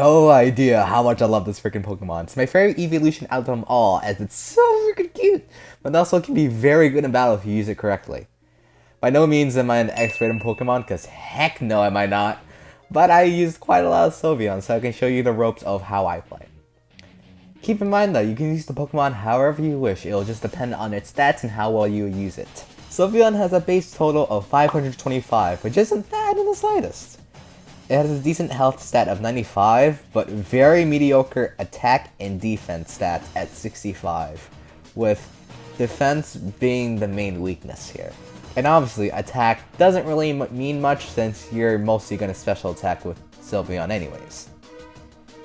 no idea how much I love this freaking Pokemon. It's my favorite evolution out of them all, as it's so freaking cute, but also can be very good in battle if you use it correctly. By no means am I an expert in Pokemon, because heck no am I not, but I used quite a lot of Sylveon, so I can show you the ropes of how I play. Keep in mind though, you can use the Pokemon however you wish, it'll just depend on its stats and how well you use it. Sylveon has a base total of 525, which isn't bad in the slightest. It has a decent health stat of 95, but very mediocre attack and defense stats at 65, with defense being the main weakness here. And obviously, attack doesn't really mean much since you're mostly going to special attack with Sylveon anyways.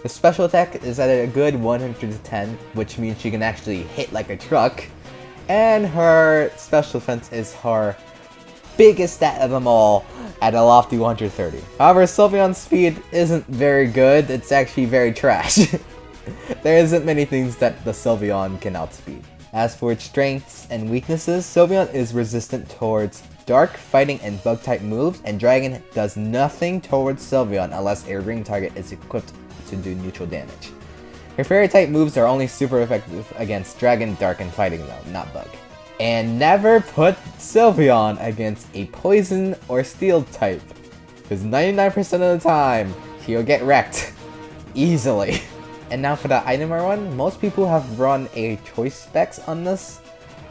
The special attack is at a good 110, which means she can actually hit like a truck, and her special defense is her biggest stat of them all at a lofty 130. However, Sylveon's speed isn't very good, it's actually very trash. There isn't many things that the Sylveon can outspeed. As for its strengths and weaknesses, Sylveon is resistant towards dark, fighting, and bug type moves, and Dragon does nothing towards Sylveon unless a ring target is equipped to do neutral damage. Her fairy type moves are only super effective against Dragon, Dark, and Fighting though, not Bug. And never put Sylveon against a Poison or Steel type, because 99% of the time, she'll get wrecked. Easily. And now for the item I run, most people have run a choice specs on this,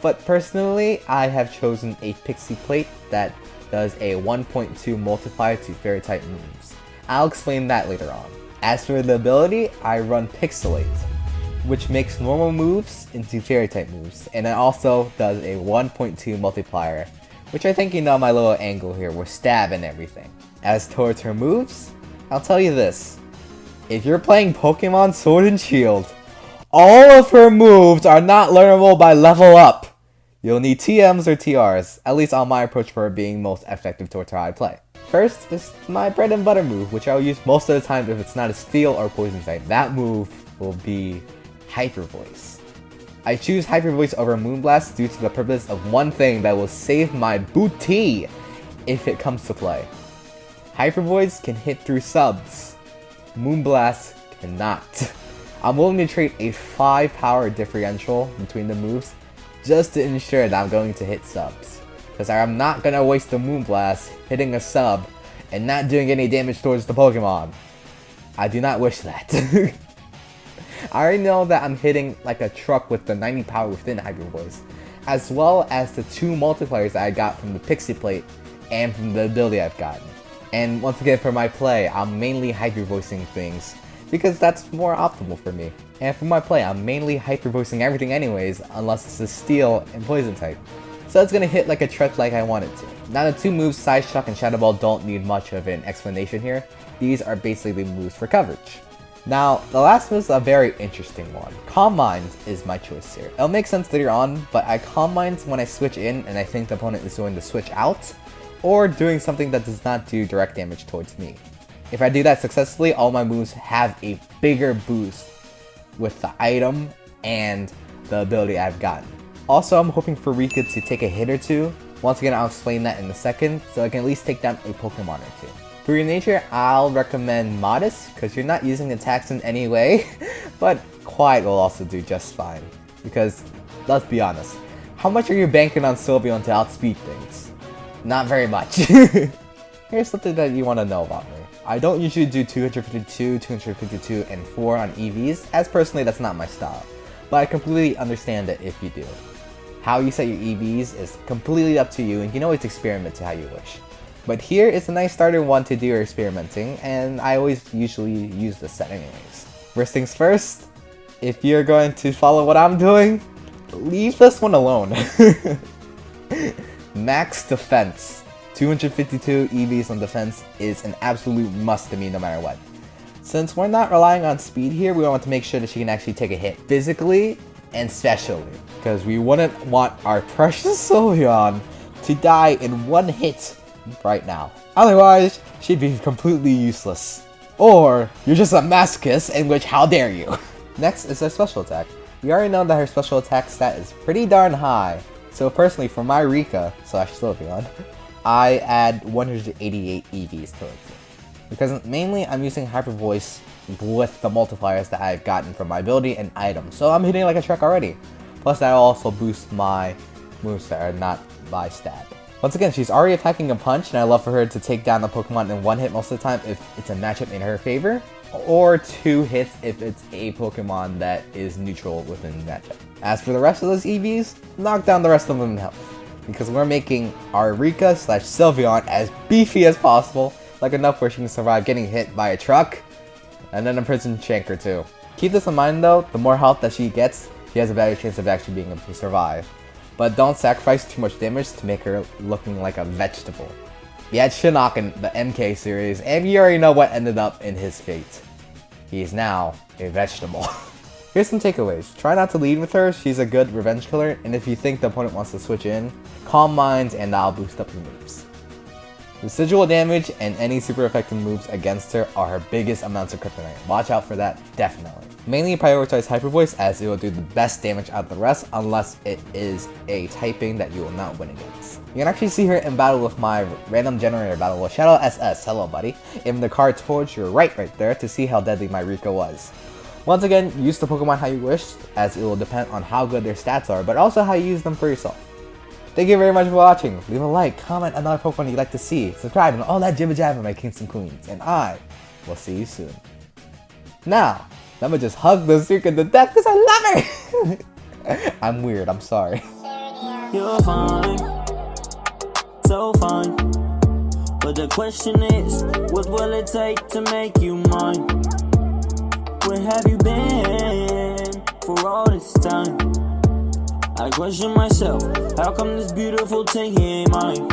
but personally, I have chosen a Pixie Plate that does a 1.2 multiplier to fairy type moves. I'll explain that later on. As for the ability, I run Pixelate, which makes normal moves into fairy type moves, and it also does a 1.2 multiplier, which I think you know my little angle here with stab and everything. As towards her moves, I'll tell you this. If you're playing Pokemon Sword and Shield, all of her moves are not learnable by level up. You'll need TMs or TRs, at least on my approach for her being most effective towards how I play. First is my bread and butter move, which I'll use most of the time if it's not a Steel or Poison type. That move will be Hyper Voice. I choose Hyper Voice over Moonblast due to the purpose of one thing that will save my booty if it comes to play. Hyper Voice can hit through subs. Moonblast cannot. I'm willing to trade a 5 power differential between the moves just to ensure that I'm going to hit subs. Because I'm not going to waste the Moonblast hitting a sub and not doing any damage towards the Pokemon. I do not wish that. I already know that I'm hitting like a truck with the 90 power within Hyper Voice, as well as the 2 multipliers that I got from the Pixie Plate and from the ability I've gotten. And once again, for my play, I'm mainly hyper voicing things, because that's more optimal for me. And for my play, I'm mainly hyper voicing everything anyways, unless it's a Steel and Poison type. So it's gonna hit like a truck like I want it to. Now the 2 moves, Side Shock and Shadow Ball, don't need much of an explanation here. These are basically moves for coverage. Now, the last move is a very interesting one. Calm Mind is my choice here. It'll make sense later on, but I Calm Mind when I switch in and I think the opponent is going to switch out, or doing something that does not do direct damage towards me. If I do that successfully, all my moves have a bigger boost with the item and the ability I've gotten. Also, I'm hoping for Ricka to take a hit or two. Once again, I'll explain that in a second, so I can at least take down a Pokemon or two. For your nature, I'll recommend Modest, because you're not using attacks in any way, but Quiet will also do just fine. Because, let's be honest, how much are you banking on Sylveon to outspeed things? Not very much. Here's something that you want to know about me. I don't usually do 252, 252, and 4 on EVs, as personally that's not my style. But I completely understand it if you do. How you set your EVs is completely up to you, and you can always experiment to how you wish. But here is a nice starter one to do your experimenting, and I always usually use this set anyways. First things first, if you're going to follow what I'm doing, leave this one alone. Max defense. 252 EVs on defense is an absolute must to me no matter what. Since we're not relying on speed here, we want to make sure that she can actually take a hit physically and specially. Because we wouldn't want our precious Sylveon to die in one hit right now. Otherwise, she'd be completely useless. Or, you're just a masochist, in which how dare you. Next is her special attack. We already know that her special attack stat is pretty darn high. So personally, for my Ricka / Sylveon, I add 188 EVs towards it. Because mainly I'm using Hyper Voice with the multipliers that I've gotten from my ability and items. So I'm hitting like a truck already. Plus that'll also boost my moveset, not my stat. Once again, she's already attacking a punch, and I love for her to take down the Pokemon in one hit most of the time if it's a matchup in her favor, or 2 hits if it's a Pokemon that is neutral within the matchup. As for the rest of those EVs, knock down the rest of them in health, because we're making our Ricka / Sylveon as beefy as possible, like enough where she can survive getting hit by a truck, and then a prison shanker too. Keep this in mind though, the more health that she gets, she has a better chance of actually being able to survive. But don't sacrifice too much damage to make her looking like a vegetable. We had Shinnok in the MK series, and you already know what ended up in his fate. He is now a vegetable. Here's some takeaways. Try not to lead with her, she's a good revenge killer, and if you think the opponent wants to switch in, Calm Minds and that'll boost up your moves. Residual damage and any super effective moves against her are her biggest amounts of kryptonite. Watch out for that, definitely. Mainly prioritize Hyper Voice as it will do the best damage out of the rest unless it is a typing that you will not win against. You can actually see her in battle with my random generator battle with Shadow SS, hello buddy, in the card towards your right there to see how deadly my Ricka was. Once again, use the Pokemon how you wish as it will depend on how good their stats are, but also how you use them for yourself. Thank you very much for watching. Leave a like, comment another Pokemon you'd like to see, subscribe, and all that jibba jabba, my kings and queens. And I will see you soon. Now, let me just hug this Ricka to death because I love her! I'm weird, I'm sorry. You're fine, so fine. But the question is, what will it take to make you mine? Where have you been for all this time? I question myself, how come this beautiful thing ain't mine?